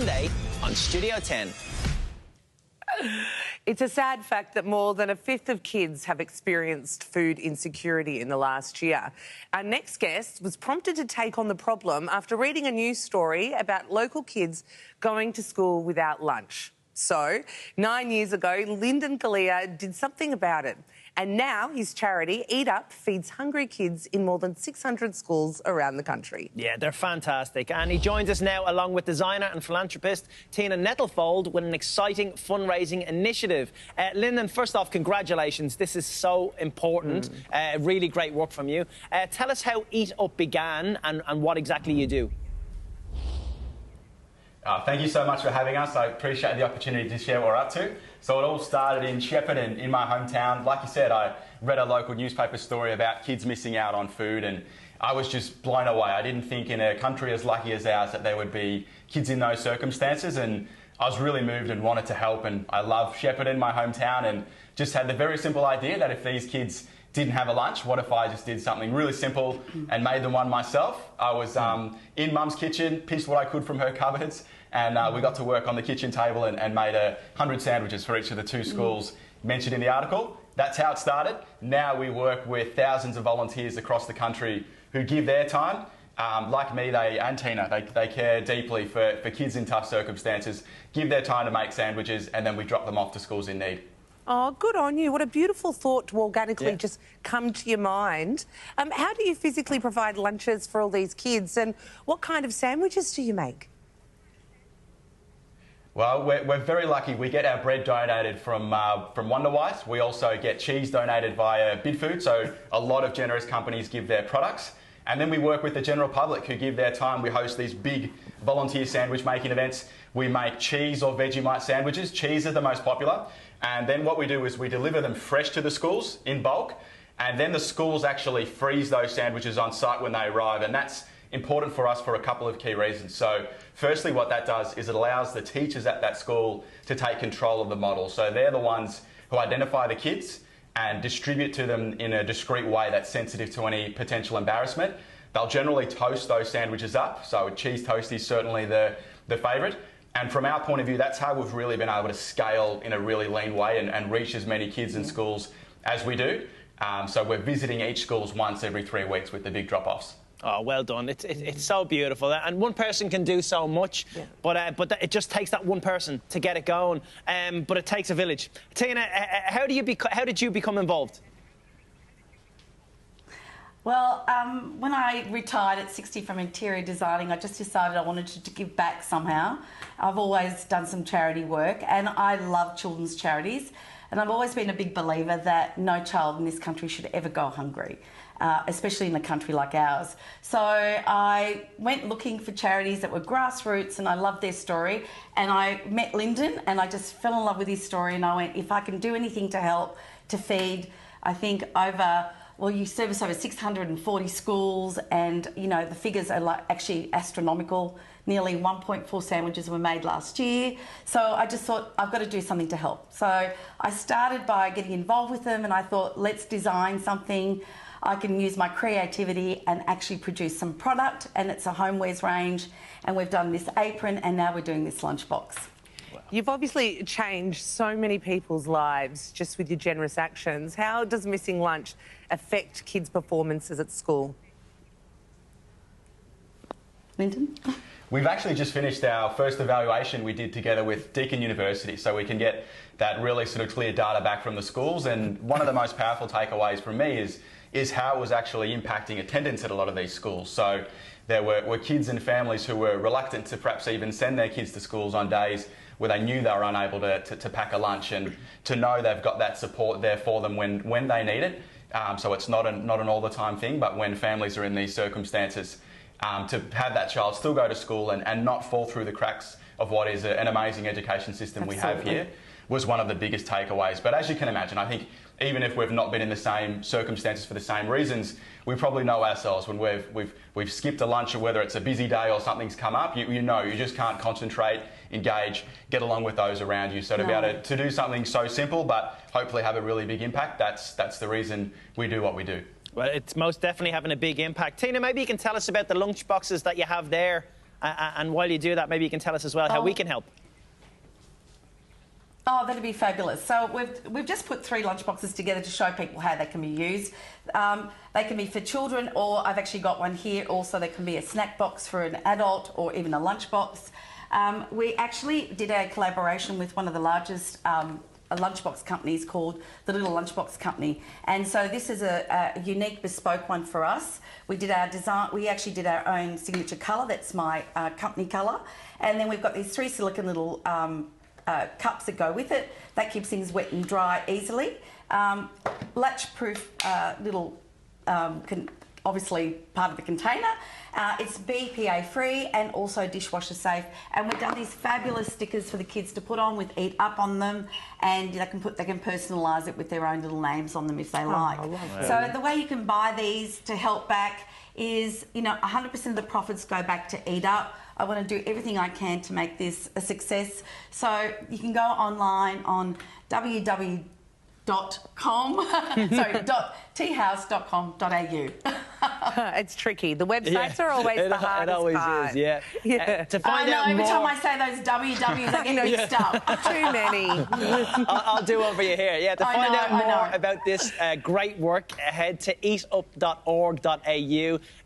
Sunday on Studio 10. It's a sad fact that more than a fifth of kids have experienced food insecurity in the last year. Our next guest was prompted to take on the problem after reading a news story about local kids going to school without lunch. So, 9 years ago, Lyndon did something about it. And now his charity, EatUp, feeds hungry kids in more than 600 schools around the country. Yeah, they're fantastic. And he joins us now along with designer and philanthropist Tina Nettlefold with an exciting fundraising initiative. Lyndon, first off, congratulations. This is so important. Really great work from you. Tell us how EatUp began and what exactly you do. Thank you so much for having us. I appreciate the opportunity to share what we're up to. So it all started in Shepparton, in my hometown. Like you said, I read a local newspaper story about kids missing out on food, and I was just blown away. I didn't think in a country as lucky as ours that there would be kids in those circumstances, and I was really moved and wanted to help. And I love Shepparton, my hometown, and just had the very simple idea that if these kids didn't have a lunch, what if I just did something really simple and made them one myself? I was in Mum's kitchen, pinched what I could from her cupboards, and we got to work on the kitchen table and made 100 sandwiches for each of the 2 schools mentioned in the article. That's how it started. Now we work with thousands of volunteers across the country who give their time. Like me, and Tina, they care deeply for kids in tough circumstances, give their time to make sandwiches, and then we drop them off to schools in need. Oh, good on you. What a beautiful thought to organically just come to your mind. How do you physically provide lunches for all these kids, and what kind of sandwiches do you make? Well, we're very lucky. We get our bread donated from Wonder White. We also get cheese donated via Bidfood, so a lot of generous companies give their products. And then we work with the general public who give their time. We host these big volunteer sandwich making events. We make cheese or Vegemite sandwiches. Cheese is the most popular. And then what we do is we deliver them fresh to the schools in bulk. And then the schools actually freeze those sandwiches on site when they arrive. And that's important for us for a couple of key reasons. So firstly, what that does is it allows the teachers at that school to take control of the model. So they're the ones who identify the kids and distribute to them in a discreet way that's sensitive to any potential embarrassment. They'll generally toast those sandwiches up, so a cheese toast is certainly the favourite. And from our point of view, that's how we've really been able to scale in a really lean way and reach as many kids in schools as we do. So we're visiting each schools once every 3 weeks with the big drop-offs. Oh, well done. It's so beautiful. And one person can do so much, but it just takes that one person to get it going. But it takes a village. Tina, how did you become involved? Well, when I retired at 60 from interior designing, I just decided I wanted to give back somehow. I've always done some charity work, and I love children's charities. And I've always been a big believer that no child in this country should ever go hungry, especially in a country like ours. So I went looking for charities that were grassroots, and I loved their story. And I met Lyndon, and I just fell in love with his story. And I went, if I can do anything to help to feed, I think you service over 640 schools, and you know the figures are actually astronomical. Nearly 1.4 sandwiches were made last year. So I just thought I've got to do something to help. So I started by getting involved with them, and I thought, let's design something. I can use my creativity and actually produce some product, and it's a homewares range. And we've done this apron, and now we're doing this lunchbox. You've obviously changed so many people's lives just with your generous actions. How does missing lunch affect kids' performances at school? Lyndon? We've actually just finished our first evaluation we did together with Deakin University, so we can get that really sort of clear data back from the schools. And one of the most powerful takeaways from me is how it was actually impacting attendance at a lot of these schools. So there were kids and families who were reluctant to perhaps even send their kids to schools on days where they knew they were unable to pack a lunch, and to know they've got that support there for them when they need it. So it's not an all the time thing, but when families are in these circumstances, to have that child still go to school and not fall through the cracks of what is an amazing education system we have here was one of the biggest takeaways. But as you can imagine, I think even if we've not been in the same circumstances for the same reasons, we probably know ourselves when we've skipped a lunch, or whether it's a busy day or something's come up, you know you just can't concentrate, engage, get along with those around you. So to be able to do something so simple but hopefully have a really big impact, that's the reason we do what we do. Well, it's most definitely having a big impact. Tina, maybe you can tell us about the lunch boxes that you have there And while you do that, maybe you can tell us as well how we can help. Oh, that'd be fabulous. So we've just put 3 lunchboxes together to show people how they can be used. They can be for children, or I've actually got one here also that can be a snack box for an adult or even a lunchbox. We actually did a collaboration with one of the largest lunchbox companies called the Little Lunchbox Company, and so this is a unique bespoke one for us. We did our design. We actually did our own signature colour. That's my company colour, and then we've got these 3 silicone little cups that go with it. That keeps things wet and dry easily. Latch-proof little, obviously part of the container. It's BPA free and also dishwasher safe. And we've done these fabulous stickers for the kids to put on with EatUp on them, and they can personalise it with their own little names on them if they like. So the way you can buy these to help back is, 100% of the profits go back to EatUp. I want to do everything I can to make this a success. So you can go online on T.House.com.au. It's tricky. The websites are always the hardest It always part. is, yeah. To find out every more... time I say those WWs, I get mixed up. Too many. I'll do one for you here. Yeah, to find out more about this great work, head to eatup.org.au.